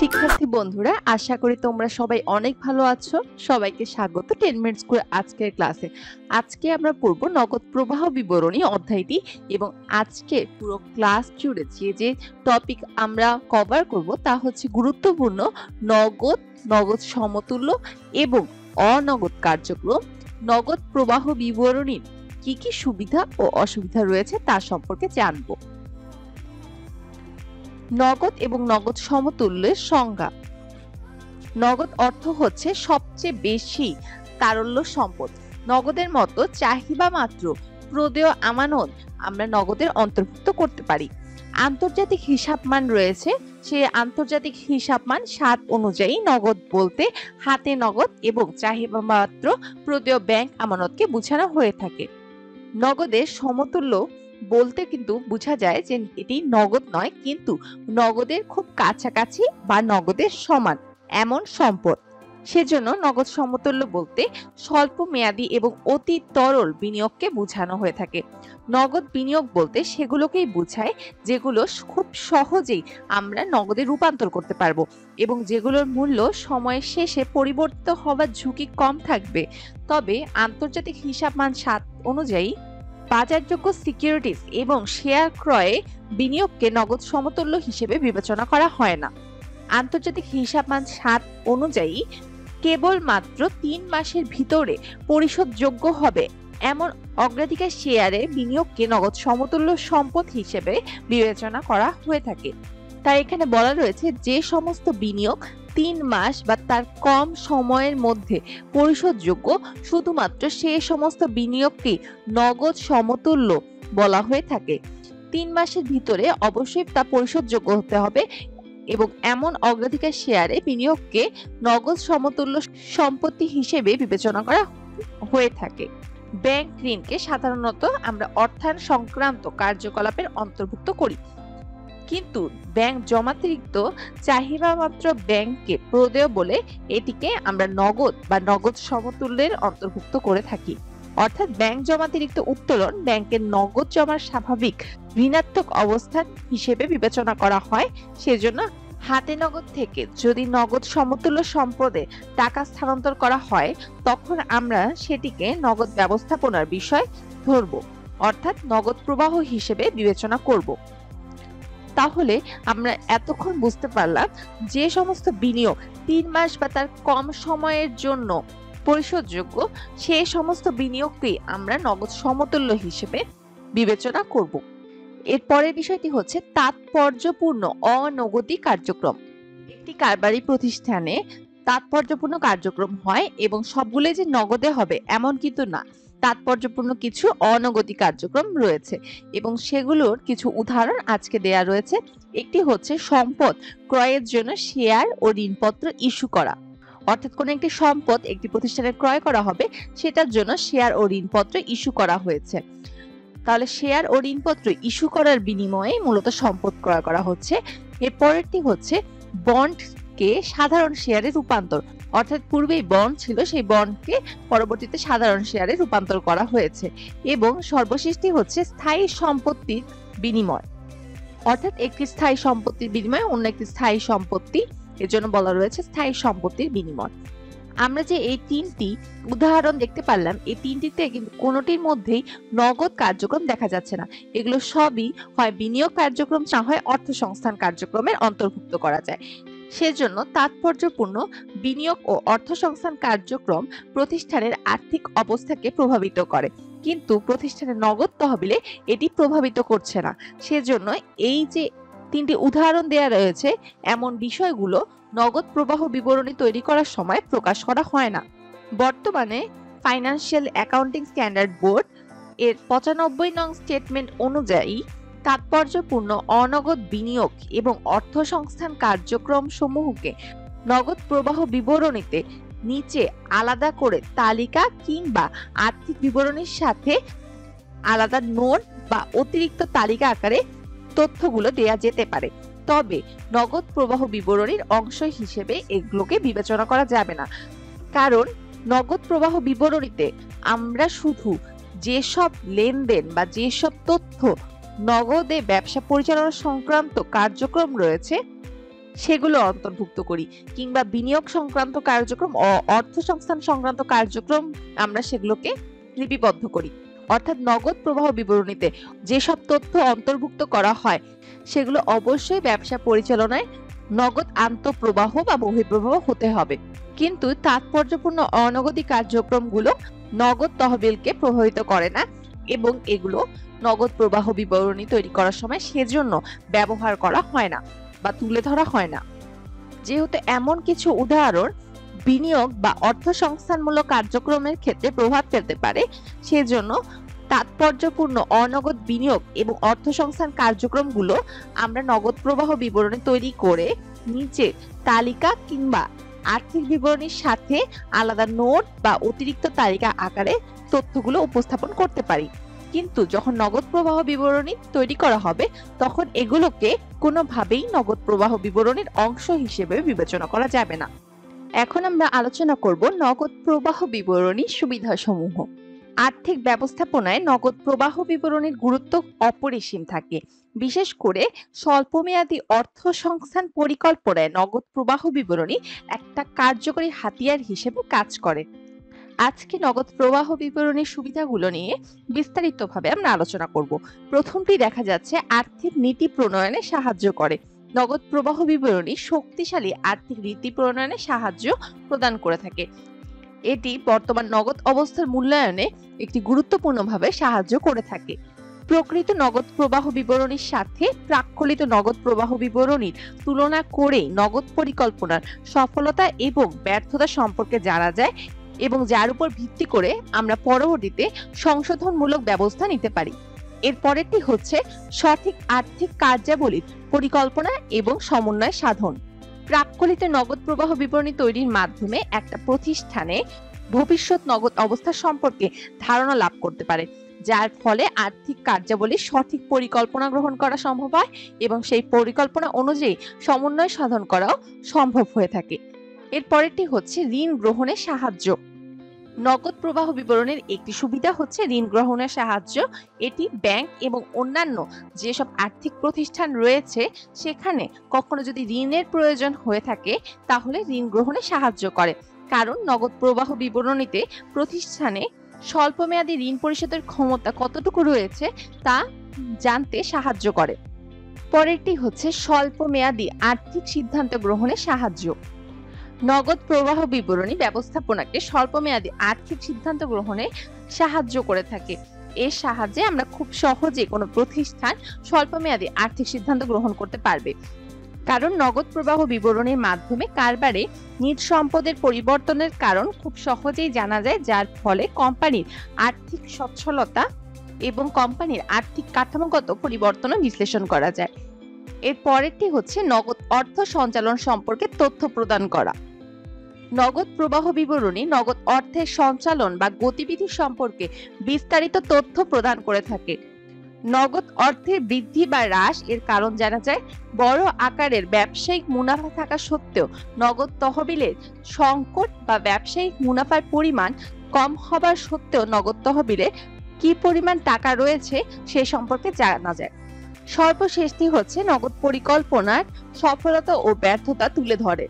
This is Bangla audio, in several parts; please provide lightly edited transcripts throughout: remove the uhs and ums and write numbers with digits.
শিক্ষার্থী বন্ধুরা, আশা করি তোমরা সবাই অনেক ভালো আছো। সবাইকে স্বাগত 10 মিনিটস করে আজকের ক্লাসে। আজকে আমরা পড়ব নগদ প্রবাহ বিবরণী অধ্যায়টি এবং আজকে পুরো ক্লাস জুড়ে যে টপিক আমরা কভার করব তা হচ্ছে গুরুত্বপূর্ণ নগদ, নগদ সমতুল্য এবং অনগদ কার্যক্রম। নগদ প্রবাহ বিবরণীর কি কি সুবিধা ও অসুবিধা রয়েছে তা সম্পর্কে জানব। নগদ এবং নগদ সমতুল্যের সংজ্ঞা। নগদ অর্থ হচ্ছে সবচেয়ে বেশি তারল্য সম্পদ। নগদের মতো চাহিদা মাত্র প্রদেয় আমানত আমরা নগদের অন্তর্ভুক্ত করতে পারি। আন্তর্জাতিক হিসাবমান রয়েছে, সেই আন্তর্জাতিক হিসাবমান 7 অনুযায়ী নগদ বলতে হাতে নগদ এবং চাহিদা মাত্র প্রদেয় ব্যাংক আমানতকে বোঝানো হয়ে থাকে। নগদের সমতুল্য বলতে কিন্তু বোঝা যায় যে এটি নগদ নয়, কিন্তু নগদের খুব কাছাকাছি বা নগদের সমান এমন সম্পদ। সেজন্য নগদ সমতুল্য বলতে স্বল্প মেয়াদী এবং অতি তরল বিনিয়োগকে বোঝানো হয়ে থাকে। নগদ বিনিয়োগ বলতে সেগুলোকেই বোঝায় যেগুলো খুব সহজেই আমরা নগদে রূপান্তর করতে পারবো এবং যেগুলোর মূল্য সময়ের শেষে পরিবর্তিত হওয়ার ঝুঁকি কম থাকবে। তবে আন্তর্জাতিক হিসাবমান 7 অনুযায়ী বাজারযোগ্য সিকিউরিটিজ এবং শেয়ার ক্রয়ে বিনিয়োগকে নগদ সমতুল্য হিসেবে বিবেচনা করা হয় না। আন্তর্জাতিক হিসাবমান 7 অনুযায়ী কেবলমাত্র 3 মাসের ভিতরে পরিশোধযোগ্য হবে এমন অগ্রাধিকার শেয়ারে বিনিয়োগকে নগদ সমতুল্য সম্পদ হিসেবে বিবেচনা করা হয়ে থাকে। তাই এখানে বলা রয়েছে যে সমস্ত বিনিয়োগ 3 মাস বা তার কম সময়ের মধ্যে পরিশোধযোগ্য, শুধুমাত্র সেই সমস্ত বিনিয়োগকে নগদ সমতুল্য বলা হয়ে থাকে। 3 মাসের ভিতরে অবশ্যই তা পরিশোধযোগ্য হতে হবে এবং এমন অগ্রাধিকার শেয়ারে বিনিয়োগকে নগদ সমতুল্য সম্পত্তি হিসেবে বিবেচনা করা হয়ে থাকে। ব্যাংক ঋণকে সাধারণত আমরা অর্থায়ন সংক্রান্ত কার্যকলাপের অন্তর্ভুক্ত করি, কিন্তু ব্যাংক জমাতিরিক্ত চাহিদা মাত্র ব্যাংককে প্রদেয় বলে এটিকে আমরা নগদ বা নগদ সমতুল্যের অন্তর্ভুক্ত করে থাকি। অর্থাৎ ব্যাংক জমাতিরিক্ত উত্তোলন ব্যাংকের নগদ জমার স্বাভাবিক ঋণাত্মক অবস্থান হিসেবে বিবেচনা করা হয়। সেজন্য হাতে নগদ থেকে যদি নগদ সমতুল্য সম্পদে টাকা স্থানান্তর করা হয়, তখন আমরা সেটিকে নগদ ব্যবস্থাপনার বিষয় ধরব, অর্থাৎ নগদ প্রবাহ হিসেবে বিবেচনা করব। তাহলে আমরা এতক্ষণ বুঝতে পারলাম যে সমস্ত বিনিয়োগ 3 মাস বা তার কম সময়ের জন্য পরিশোধযোগ্য, সেই সমস্ত বিনিয়োগকেই আমরা নগদ সমতুল্য হিসেবে বিবেচনা করব। এর পরের বিষয়টি হচ্ছে তাৎপর্যপূর্ণ অনগদী কার্যক্রম। একটি কারবারি প্রতিষ্ঠানে তাৎপর্যপূর্ণ কার্যক্রম হয় এবং সবগুলো যে নগদে হবে এমন কিন্তু না। তাৎপর্যপূর্ণ কিছু অনগদী কার্যক্রম রয়েছে এবং সেগুলোর কিছু উদাহরণ আজকে দেয়া রয়েছে। একটি হচ্ছে সম্পদ ক্রয়ের জন্য শেয়ার ও ঋণপত্র ইস্যু করা। অর্থাৎ কোন একটি সম্পদ একটি প্রতিষ্ঠানে ক্রয় করা হবে, সেটার জন্য শেয়ার ও ঋণপত্র ইস্যু করা হয়েছে। তাহলে শেয়ার ও ঋণপত্র ইস্যু করার বিনিময়ে মূলত সম্পদ ক্রয় করা হচ্ছে। এর পরেরটি হচ্ছে বন্ডকে সাধারণ শেয়ারে রূপান্তর। অর্থাৎ পূর্বেই বন্ড ছিল, সেই বন্ডকে পরবর্তীতে সাধারণ শেয়ারে রূপান্তর করা হয়েছে। এবং সর্বশেষটি হচ্ছে স্থায়ী সম্পত্তির বিনিময়। অর্থাৎ একটি স্থায়ী সম্পত্তির বিনিময়ে অন্য একটি স্থায়ী সম্পত্তি, এর জন্য বলা রয়েছে স্থায়ী সম্পত্তির বিনিময়। আমরা যে এই 3টি উদাহরণ দেখতে পারলাম, এই 3টিতে কিন্তু কোনোটির মধ্যেই নগদ কার্যক্রম দেখা যাচ্ছে না। এগুলো সবই হয় বিনিয়োগ কার্যক্রম, না হয় অর্থ সংস্থান কার্যক্রমের অন্তর্ভুক্ত করা যায়। সেজন্য তাৎপর্যপূর্ণ বিনিয়োগ ও অর্থ সংস্থান কার্যক্রম প্রতিষ্ঠানের আর্থিক অবস্থাকে প্রভাবিত করে, কিন্তু প্রতিষ্ঠানের নগদ তহবিলে এটি প্রভাবিত করছে না। সেজন্য এই যে 3টি উদাহরণ দেয়া রয়েছে, এমন বিষয়গুলো নগদ প্রবাহ বিবরণী তৈরি করার সময় প্রকাশ করা হয় না। বর্তমানে ফাইন্যান্সিয়াল অ্যাকাউন্টিং স্ট্যান্ডার্ড বোর্ড এর 95 নং স্টেটমেন্ট অনুযায়ী তাৎপর্যপূর্ণ অনগদ বিনিয়োগ এবং অর্থ সংস্থান কার্যক্রম সমূহকে নগদ প্রবাহ বিবরণীতে নিচে আলাদা করে তালিকা কিংবা আর্থিক বিবরণীর সাথে আলাদা নোট বা অতিরিক্ত তালিকা আকারে তথ্যগুলো দেয়া যেতে পারে। তবে নগদ প্রবাহ বিবরণীর অংশ হিসেবে এগুলোকে বিবেচনা করা যাবে না, কারণ নগদ প্রবাহ বিবরণীতে আমরা শুধু যেসব লেনদেন বা যেসব তথ্য নগদে ব্যবসা পরিচালনা সংক্রান্ত কার্যক্রম রয়েছে সেগুলো অন্তর্ভুক্ত করি, কিংবা বিনিয়োগ সংক্রান্ত কার্যক্রম ও অর্থ সংস্থান সংক্রান্ত কার্যক্রম আমরা সেগুলোকে লিপিবদ্ধ করি। অর্থাৎ নগদ প্রবাহ বিবরণীতে যেসব তথ্য অন্তর্ভুক্ত করা হয় সেগুলো অবশ্যই ব্যবসা পরিচালনায় নগদ আন্তঃপ্রবাহ বা বহিঃপ্রবাহ হতে হবে। কিন্তু তাৎপর্যপূর্ণ অনগদী কার্যক্রমগুলো নগদ তহবিলকে প্রভাবিত করে না এবং এগুলো নগদ প্রবাহ বিবরণী তৈরি করার সময় সেজন্য ব্যবহার করা হয় না বা তুলে ধরা হয় না। যেহেতু এমন কিছু উদাহরণ বিনিয়োগ বা অর্থ সংস্থানমূলক কার্যক্রমের ক্ষেত্রে প্রভাব ফেলতে পারে, সেজন্য তাৎপর্যপূর্ণ অনগদ বিনিয়োগ এবং অর্থ সংস্থান কার্যক্রমগুলো আমরা নগদ প্রবাহ বিবরণী তৈরি করে নিচে তালিকা কিংবা আর্থিক বিবরণীর সাথে আলাদা নোট বা অতিরিক্ত তালিকা আকারে তথ্যগুলো উপস্থাপন করতে পারি। কিন্তু যখন নগদ প্রবাহ বিবরণী তৈরি করা হবে তখন এগুলোকে কোনোভাবেই নগদ প্রবাহ বিবরণীর অংশ হিসেবে বিবেচনা করা যাবে না। এখন আমরা আলোচনা করব নগদ প্রবাহ বিবরণীর সুবিধাসমূহ। আর্থিক ব্যবস্থাপনায় নগদ প্রবাহ বিবরণীর গুরুত্ব অপরিসীম থাকে। বিশেষ করে স্বল্পমেয়াদী অর্থ সংস্থান পরিকল্পনায় নগদ প্রবাহ বিবরণী একটা কার্যকরী হাতিয়ার হিসেবে কাজ করে। আজকে নগদ প্রবাহ বিবরণীর সুবিধাগুলো নিয়ে বিস্তারিতভাবে আমরা আলোচনা করব। প্রথমটি দেখা যাচ্ছে আর্থিক নীতি প্রণয়নে সাহায্য করে। নগদ প্রবাহ বিবরণী শক্তিশালী আর্থিক নীতি প্রণয়নে সাহায্য প্রদান করে থাকে। এটি বর্তমান নগদ অবস্থার মূল্যায়নে একটি গুরুত্বপূর্ণভাবে সাহায্য করে থাকে। প্রকৃত নগদ প্রবাহ বিবরণীর সাথে প্রাক্কলিত নগদ প্রবাহ বিবরণীর তুলনা করে নগদ পরিকল্পনার সফলতা এবং ব্যর্থতা সম্পর্কে জানা যায় এবং যার উপর ভিত্তি করে আমরা পরবর্তীতে সংশোধনমূলক ব্যবস্থা নিতে পারি। এর পরেরটি হচ্ছে সঠিক আর্থিক কার্যাবলীর পরিকল্পনা এবং সমন্বয় সাধন। প্রাক্কলিত নগদ প্রবাহ বিবরণী তৈরির মাধ্যমে একটা প্রতিষ্ঠানে ভবিষ্যৎ নগদ অবস্থা সম্পর্কে ধারণা লাভ করতে পারে, যার ফলে আর্থিক কার্যাবলীর সঠিক পরিকল্পনা গ্রহণ করা সম্ভব হয় এবং সেই পরিকল্পনা অনুযায়ী সমন্বয় সাধন করাও সম্ভব হয়ে থাকে। এর পরেরটি হচ্ছে ঋণ গ্রহণের সাহায্য। নগদ প্রবাহ বিবরণের একটি সুবিধা হচ্ছে ঋণ গ্রহণের সাহায্য। এটি ব্যাংক এবং অন্যান্য যেসব আর্থিক প্রতিষ্ঠান রয়েছে সেখানে কখনো যদি ঋণের প্রয়োজন হয়ে থাকে তাহলে ঋণ গ্রহণে সাহায্য করে, কারণ নগদ প্রবাহ বিবরণীতে প্রতিষ্ঠানে স্বল্পমেয়াদী ঋণ পরিশোধের ক্ষমতা কতটুকু রয়েছে তা জানতে সাহায্য করে। পরেরটি হচ্ছে স্বল্পমেয়াদী আর্থিক সিদ্ধান্ত গ্রহণে সাহায্য। নগদ প্রবাহ বিবরণী ব্যবস্থাপনাকে স্বল্পমেয়াদী আর্থিক সিদ্ধান্ত গ্রহণে সাহায্য করে থাকে। এর সাহায্যে আমরা খুব সহজে কোনো প্রতিষ্ঠান স্বল্পমেয়াদী আর্থিক সিদ্ধান্ত গ্রহণ করতে পারবে, কারণ নগদ প্রবাহ বিবরণীর মাধ্যমে কারবারে নিজ সম্পদের পরিবর্তনের কারণ খুব সহজেই জানা যায়, যার ফলে কোম্পানির আর্থিক সচ্ছলতা এবং কোম্পানির আর্থিক কাঠামোগত পরিবর্তনও বিশ্লেষণ করা যায়। এর পরেরটি হচ্ছে নগদ অর্থ সঞ্চালন সম্পর্কে তথ্য প্রদান করা। নগদ প্রবাহ বিবরণী নগদ অর্থের সঞ্চালন বা গতিবিধি সম্পর্কে বিস্তারিত তথ্য প্রদান করে থাকে। নগদ অর্থের বৃদ্ধি বা হ্রাস এর কারণ জানা যায়। বড় আকারের ব্যবসায়িক মুনাফা থাকা সত্ত্বেও নগদ তহবিলের সংকট বা ব্যবসায়িক মুনাফার পরিমাণ কম হবার সত্ত্বেও নগদ তহবিলে কি পরিমাণ টাকা রয়েছে সে সম্পর্কে জানা যায়। সর্বশেষটি হচ্ছে নগদ পরিকল্পনার সফলতা ও ব্যর্থতা তুলে ধরে।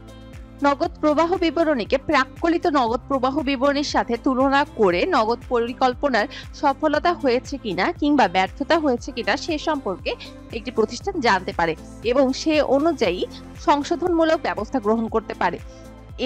নগদ প্রবাহ বিবরণীকে প্রাক্কলিত নগদ প্রবাহ বিবরণীর সাথে তুলনা করে নগদ পরিকল্পনার সফলতা হয়েছে কিনা কিংবা ব্যর্থতা হয়েছে কিনা সে সম্পর্কে একটি প্রতিষ্ঠান জানতে পারে এবং সে অনুযায়ী সংশোধনমূলক ব্যবস্থা গ্রহণ করতে পারে।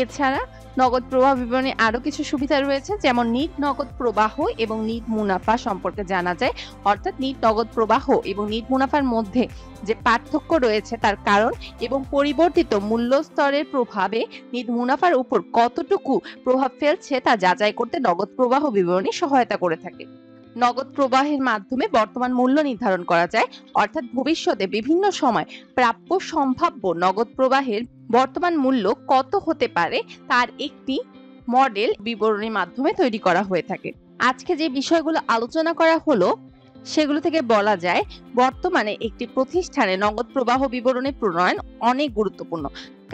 এছাড়া নগদ প্রবাহ বিবরণী আরো কিছু সুবিধা রয়েছে, যেমন নিট নগদ প্রবাহ এবং নিট মুনাফা সম্পর্কে জানা যায়। অর্থাৎ নিট নগদ প্রবাহ এবং নিট মুনাফার মধ্যে যে পার্থক্য রয়েছে তার কারণ এবং পরিবর্তিত মূল্য স্তরের প্রভাবে নিট মুনাফার উপর কতটুকু প্রভাব ফেলছে তা যাচাই করতে নগদ প্রবাহ বিবরণী সহায়তা করে থাকে। নগদ প্রবাহের মাধ্যমে বর্তমান মূল্য নির্ধারণ করা যায়, অর্থাৎ ভবিষ্যতে বিভিন্ন সময় প্রাপ্য সম্ভাব্য নগদ প্রবাহের বর্তমান মূল্য কত হতে পারে তার একটি মডেল বিবরণীর মাধ্যমে তৈরি করা হয়ে থাকে। আজকে যে বিষয়গুলো আলোচনা করা হলো সেগুলো থেকে বলা যায় বর্তমানে একটি প্রতিষ্ঠানে নগদ প্রবাহ বিবরণী প্রণয়ন অনেক গুরুত্বপূর্ণ,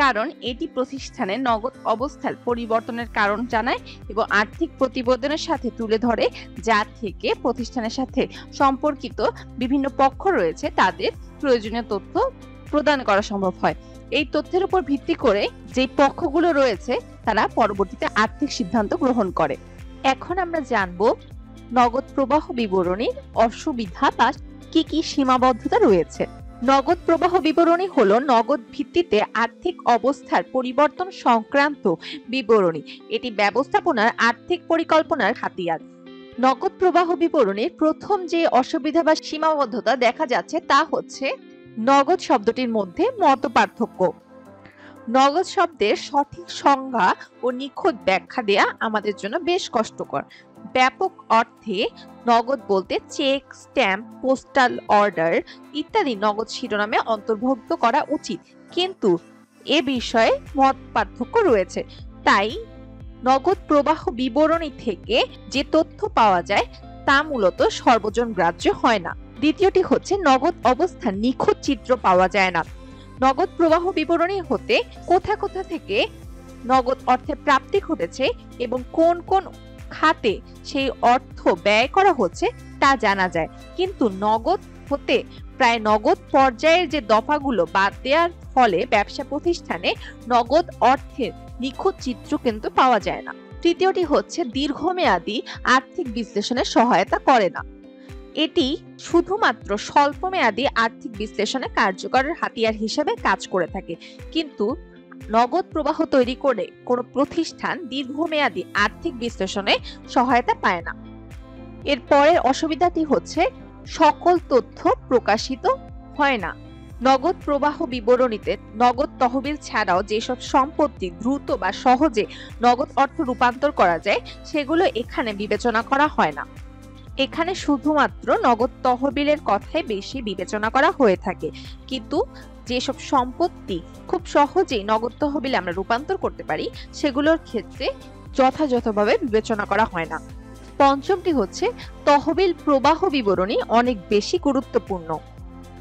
কারণ এটি প্রতিষ্ঠানের নগদ অবস্থার পরিবর্তনের কারণ জানায় এবং আর্থিক প্রতিবেদনের সাথে তুলে ধরে, যা থেকে প্রতিষ্ঠানের সাথে সম্পর্কিত বিভিন্ন পক্ষ রয়েছে তাদের প্রয়োজনীয় তথ্য প্রদান করা সম্ভব হয়। এই তথ্যের উপর ভিত্তি করে যে পক্ষগুলো রয়েছে তারা পরবর্তীতে আর্থিক সিদ্ধান্ত গ্রহণ করে। এখন আমরা জানবো নগদ প্রবাহ বিবরণীর অসুবিধা বা কি কি সীমাবদ্ধতা রয়েছে। নগদ প্রবাহ বিবরণী হলো নগদ ভিত্তিতে আর্থিক অবস্থার পরিবর্তন সংক্রান্ত বিবরণী। এটি ব্যবস্থাপনার আর্থিক পরিকল্পনার হাতিয়ার। নগদ প্রবাহ বিবরণীর প্রথম যে অসুবিধা বা সীমাবদ্ধতা দেখা যাচ্ছে তা হচ্ছে নগদ শব্দটির মধ্যে মতপার্থক্য। নগদ শব্দের সঠিক সংজ্ঞা ও নিখুঁত ব্যাখ্যা দেয়া আমাদের জন্য বেশ কষ্টকর। ব্যাপক অর্থে নগদ বলতে চেক, স্ট্যাম্প, পোস্টাল অর্ডার ইত্যাদি নগদ শিরোনামে অন্তর্ভুক্ত করা উচিত, কিন্তু এ বিষয়ে মত পার্থক্য রয়েছে। তাই নগদ প্রবাহ বিবরণী থেকে যে তথ্য পাওয়া যায় তা মূলত সর্বজন গ্রাহ্য হয় না। দ্বিতীয়টি হচ্ছে নগদ অবস্থার নিখুঁত চিত্র পাওয়া যায় না। নগদ প্রবাহ বিবরণী হতে কোথা কোথা থেকে নগদ অর্থের প্রাপ্তি ঘটেছে এবং কোন কোন খাতে সেই অর্থ ব্যয় করা হচ্ছে তা জানা যায়, কিন্তু নগদ হতে প্রায় নগদ পর্যায়ের যে দফাগুলো বাদ দেওয়ার ফলে ব্যবসা প্রতিষ্ঠানে নগদ অর্থের নিখুঁত চিত্র কিন্তু পাওয়া যায় না। তৃতীয়টি হচ্ছে দীর্ঘমেয়াদী আর্থিক বিশ্লেষণে সহায়তা করে না। এটি শুধুমাত্র স্বল্পমেয়াদী আর্থিক বিশ্লেষণে কার্যকরের হাতিয়ার হিসেবে কাজ করে থাকে, কিন্তু নগদ প্রবাহ তৈরি করে কোনো প্রতিষ্ঠান দীর্ঘমেয়াদী আর্থিক বিশ্লেষণে সহায়তা পায় না। এর পরের অসুবিধাটি হচ্ছে সকল তথ্য প্রকাশিত হয় না। নগদ প্রবাহ বিবরণীতে নগদ তহবিল ছাড়াও যেসব সম্পত্তি দ্রুত বা সহজে নগদ অর্থ রূপান্তর করা যায় সেগুলো এখানে বিবেচনা করা হয় না। এখানে শুধুমাত্র নগদ তহবিলের কথাই বেশি বিবেচনা করা হয়ে থাকে, কিন্তু যেসব সম্পত্তি খুব সহজেই নগদ তহবিলে আমরা রূপান্তর করতে পারি সেগুলোর ক্ষেত্রে যথাযথভাবে বিবেচনা করা হয় না। পঞ্চমটি হচ্ছে তহবিল প্রবাহ বিবরণী অনেক বেশি গুরুত্বপূর্ণ।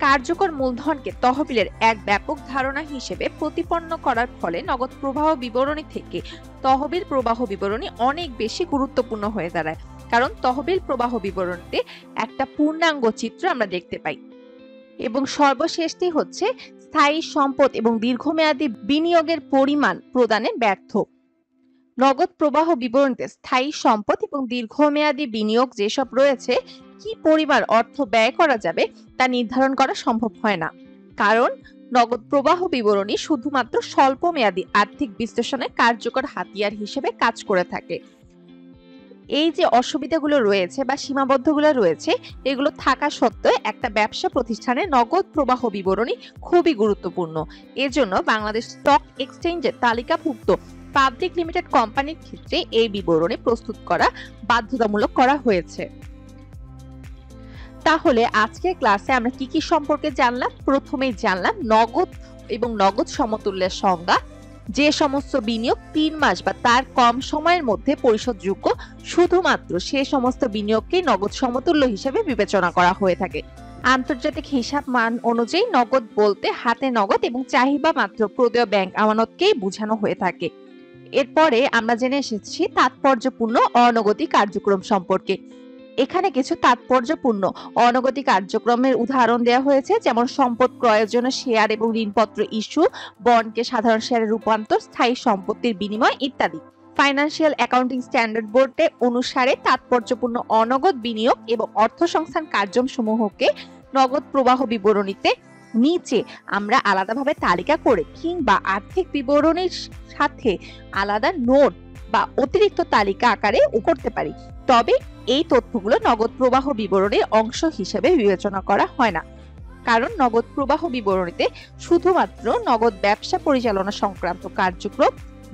কার্যকর মূলধনকে তহবিলের এক ব্যাপক ধারণা হিসেবে প্রতিপন্ন করার ফলে নগদ প্রবাহ বিবরণী থেকে তহবিল প্রবাহ বিবরণী অনেক বেশি গুরুত্বপূর্ণ হয়ে দাঁড়ায়, কারণ তহবিল প্রবাহ বিবরণীতে একটা পূর্ণাঙ্গ চিত্র আমরা দেখতে পাই। এবং সর্বশেষটি হচ্ছে স্থায়ী সম্পদ এবং দীর্ঘমেয়াদী বিনিয়োগের পরিমাণ প্রদানে ব্যর্থ। নগদ প্রবাহ বিবরণীতে স্থায়ী সম্পদ এবং দীর্ঘমেয়াদী বিনিয়োগ যেসব রয়েছে কি পরিমাণ অর্থ ব্যয় করা যাবে তা নির্ধারণ করা সম্ভব হয় না, কারণ নগদ প্রবাহ বিবরণী শুধুমাত্র স্বল্পমেয়াদী আর্থিক বিশ্লেষণে কার্যকর হাতিয়ার হিসেবে কাজ করে থাকে। এই যে অসুবিধাগুলো রয়েছে বা সীমাবদ্ধগুলো রয়েছে এগুলো থাকা সত্ত্বেও একটা ব্যবসা প্রতিষ্ঠানে নগদ প্রবাহ বিবরণী খুবই গুরুত্বপূর্ণ। এজন্য বাংলাদেশ স্টক এক্সচেঞ্জের তালিকাভুক্ত পাবলিক লিমিটেড কোম্পানির ক্ষেত্রে এই বিবরণী প্রস্তুত করা বাধ্যতামূলক করা হয়েছে। তাহলে আজকের ক্লাসে আমরা কি কি সম্পর্কে জানলাম? প্রথমেই জানলাম নগদ এবং নগদ সমতুল্যের সংজ্ঞা। যে সমস্ত বিনিয়োগ 3 মাস বা তার কম সময়ের মধ্যে পরিশোধযোগ্য শুধুমাত্র সে সমস্ত বিনিয়োগকেই নগদ সমতুল্য হিসেবে বিবেচনা করা হয়ে থাকে। আন্তর্জাতিক হিসাব মান অনুযায়ী নগদ বলতে হাতে নগদ এবং চাহিদা মাত্র প্রদেয় ব্যাংক আমানতকেই বোঝানো হয়ে থাকে। এরপরে আমরা জেনে এসেছি তাৎপর্যপূর্ণ অনগতি কার্যক্রম সম্পর্কে। এখানে কিছু তাৎপর্যপূর্ণ অনগতি কার্যক্রমের উদাহরণ দেওয়া হয়েছে, যেমন সম্পদ ক্রয়ের জন্য শেয়ার এবং ঋণপত্র ইস্যু, বন্ডকে সাধারণ শেয়ারে রূপান্তর, স্থায়ী সম্পত্তির বিনিময় ইত্যাদি। ফাইন্যান্সিয়াল অ্যাকাউন্টিং স্ট্যান্ডার্ড বোর্ডের অনুসারে তাৎপর্যপূর্ণ অনগদ বিনিয়োগ এবং অর্থ সংস্থান কার্যসমূহকে নগদ প্রবাহ বিবরণীতে নিচে আমরা আলাদাভাবে তালিকা করে কিংবা আর্থিক বিবরণীর সাথে আলাদা নোট বা অতিরিক্ত তালিকা আকারে করতে পারি, তবে এই তথ্যগুলো নগদ প্রবাহ বিবরণীর অংশ হিসেবে বিবেচনা করা হয় না, কারণ নগদ প্রবাহ বিবরণীতে শুধুমাত্র নগদ ব্যবসা পরিচালনা সংক্রান্ত কার্যক্রম,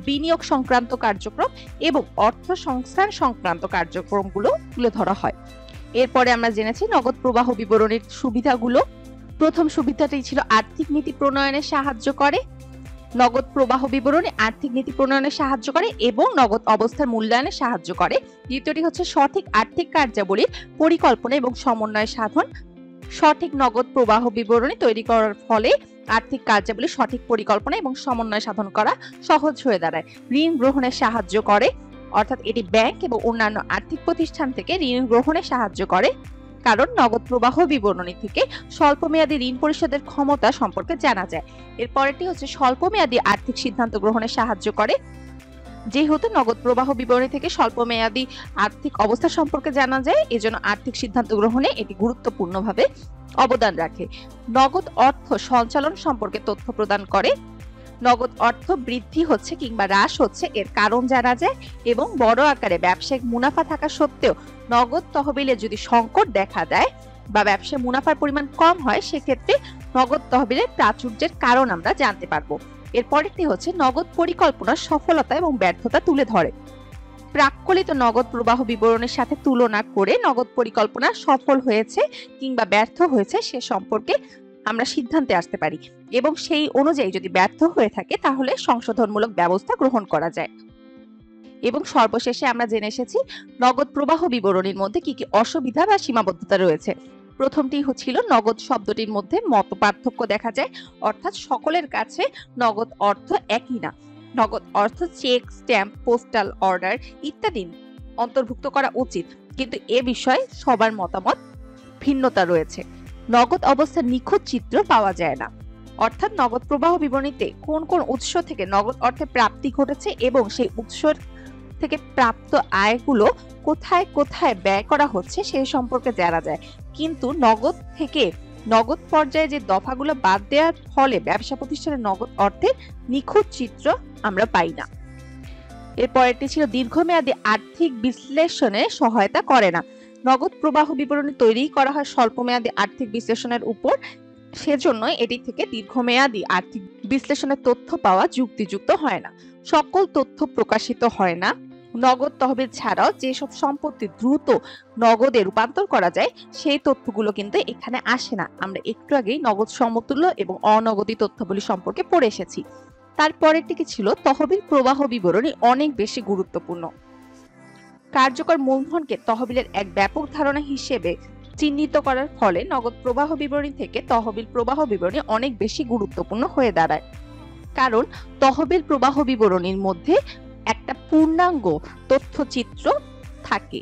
বিনিয়োগ সংক্রান্ত কার্যক্রম এবং অর্থ সংস্থান সংক্রান্ত কার্যক্রমগুলো তুলে ধরা হয়। এরপরে আমরা জেনেছি নগদ প্রবাহ বিবরণীর সুবিধাগুলো। প্রথম সুবিধাটি ছিল আর্থিক নীতি প্রণয়নে সাহায্য করে। নগদ প্রবাহ বিবরণী আর্থিক নীতি প্রণয়নে সাহায্য করে এবং নগদ অবস্থার মূল্যায়নে সাহায্য করে। দ্বিতীয়টি হচ্ছে সঠিক আর্থিক কার্যাবলীর পরিকল্পনা এবং সমন্বয় সাধন। সঠিক নগদ প্রবাহ বিবরণী তৈরি করার ফলে আর্থিক কার্যাবলীর সঠিক পরিকল্পনা এবং সমন্বয় সাধন করা সহজ হয়ে দাঁড়ায়। ঋণ গ্রহণে সাহায্য করে, অর্থাৎ এটি ব্যাংক এবং অন্যান্য আর্থিক প্রতিষ্ঠান থেকে ঋণ গ্রহণে সাহায্য করে। কারণ নগদ প্রবাহ বিবরণী থেকে স্বল্পমেয়াদী ঋণ পরিশোধের ক্ষমতা সম্পর্কে জানা যায়। এরপরেরটি হচ্ছে স্বল্পমেয়াদী আর্থিক সিদ্ধান্ত গ্রহণে সাহায্য করে। যেহেতু নগদ প্রবাহ বিবরণী থেকে স্বল্পমেয়াদী আর্থিক অবস্থা সম্পর্কে জানা যায়, এজন্য আর্থিক সিদ্ধান্ত গ্রহণে এটি গুরুত্বপূর্ণভাবে অবদান রাখে। নগদ অর্থ সঞ্চালন সম্পর্কে তথ্য প্রদান করে। নগদ অর্থ বৃদ্ধি হচ্ছে কিংবা হ্রাস হচ্ছে এর কারণ জানা যায় এবং বড় আকারে ব্যবসায়িক মুনাফা থাকা সত্ত্বেও নগদ তহবিলে যদি সংকট দেখা দেয় বা ব্যবসায় মুনাফার পরিমাণ কম হয়, সেক্ষেত্রে নগদ তহবিলের প্রাচুর্যের কারণ আমরা জানতে পারবো। এরপরেরটি হচ্ছে নগদ পরিকল্পনার সফলতা এবং ব্যর্থতা তুলে ধরে। প্রাক্কলিত নগদ প্রবাহ বিবরণের সাথে তুলনা করে নগদ পরিকল্পনা সফল হয়েছে কিংবা ব্যর্থ হয়েছে সে সম্পর্কে আমরা সিদ্ধান্তে আসতে পারি এবং সেই অনুযায়ী যদি ব্যর্থ হয়ে থাকে তাহলে সংশোধনমূলক ব্যবস্থা গ্রহণ করা যায়। এবং সর্বশেষে আমরা জেনে এসেছি নগদ প্রবাহ বিবরণীর মধ্যে কি কি অসুবিধা বা সীমাবদ্ধতা রয়েছে। প্রথমটি ছিল নগদ শব্দটির মধ্যে মত পার্থক্য দেখা যায়, অর্থাৎ সকলের কাছে নগদ অর্থ একই না। নগদ অর্থ চেক, স্ট্যাম্প, পোস্টাল অর্ডার ইত্যাদি অন্তর্ভুক্ত করা উচিত, কিন্তু এ বিষয়ে সবার মতামত ভিন্নতা রয়েছে। নগদ অবস্থার নিখুঁত চিত্র পাওয়া যায় না, অর্থাৎ নগদ প্রবাহ বিবরণীতে কোন কোন উৎস থেকে নগদ অর্থে প্রাপ্তি ঘটেছে এবং সেই উৎস থেকে প্রাপ্ত আয়গুলো কোথায় কোথায় ব্যয় করা হচ্ছে সেই সম্পর্কে জানা যায়, কিন্তু নগদ থেকে নগদ পর্যায়ে যে দফাগুলো বাদ দেওয়ার ফলে ব্যবসা প্রতিষ্ঠানের নগদ অর্থের নিখুঁত চিত্র আমরা পাই না। এরপরেরটি ছিল দীর্ঘমেয়াদী আর্থিক বিশ্লেষণে সহায়তা করে না। নগদ প্রবাহ বিবরণী তৈরি করা হয় স্বল্পমেয়াদী আর্থিক বিশ্লেষণের উপর, সেজন্য এটি থেকে দীর্ঘমেয়াদী আর্থিক বিশ্লেষণের তথ্য পাওয়া যুক্তিযুক্ত হয় না। সকল তথ্য প্রকাশিত হয় না। নগদ তহবিল ছাড়াও যেসব সম্পত্তি দ্রুত নগদে রূপান্তর করা যায় সেই তথ্যগুলো কিন্তু এখানে আসে না। আমরা একটু আগেই নগদ সমতুল্য এবং অনগদী তথ্যাবলী সম্পর্কে পড়ে এসেছি। তারপরেরটি কি ছিল তহবিল প্রবাহ বিবরণী অনেক বেশি গুরুত্বপূর্ণ। কার্যকর মূলধনকে তহবিলের এক ব্যাপক ধারণা হিসেবে চিহ্নিত করার ফলে নগদ প্রবাহ বিবরণী থেকে তহবিল প্রবাহ বিবরণী অনেক বেশি গুরুত্বপূর্ণ হয়ে দাঁড়ায়, কারণ তহবিল প্রবাহ বিবরণীর মধ্যে একটা পূর্ণাঙ্গ তথ্যচিত্র থাকে।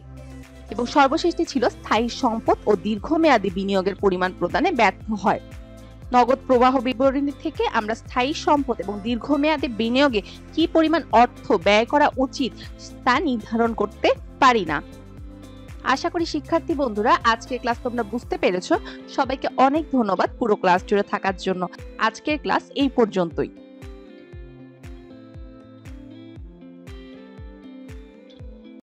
এবং সর্বশেষটি ছিল স্থায়ী সম্পদ ও দীর্ঘমেয়াদী বিনিয়োগের পরিমাণ প্রদানে ব্যর্থ হয়। নগদ প্রবাহ বিবরণী থেকে আমরা স্থায়ী সম্পদ এবং দীর্ঘমেয়াদী বিনিয়োগে কি পরিমাণ অর্থ ব্যয় করা উচিত তা নির্ধারণ করতে পারি না। আশা করি শিক্ষার্থী বন্ধুরা আজকের ক্লাস তোমরা বুঝতে পেরেছো। সবাইকে অনেক ধন্যবাদ পুরো ক্লাস জুড়ে থাকার জন্য। আজকের ক্লাস এই পর্যন্তই।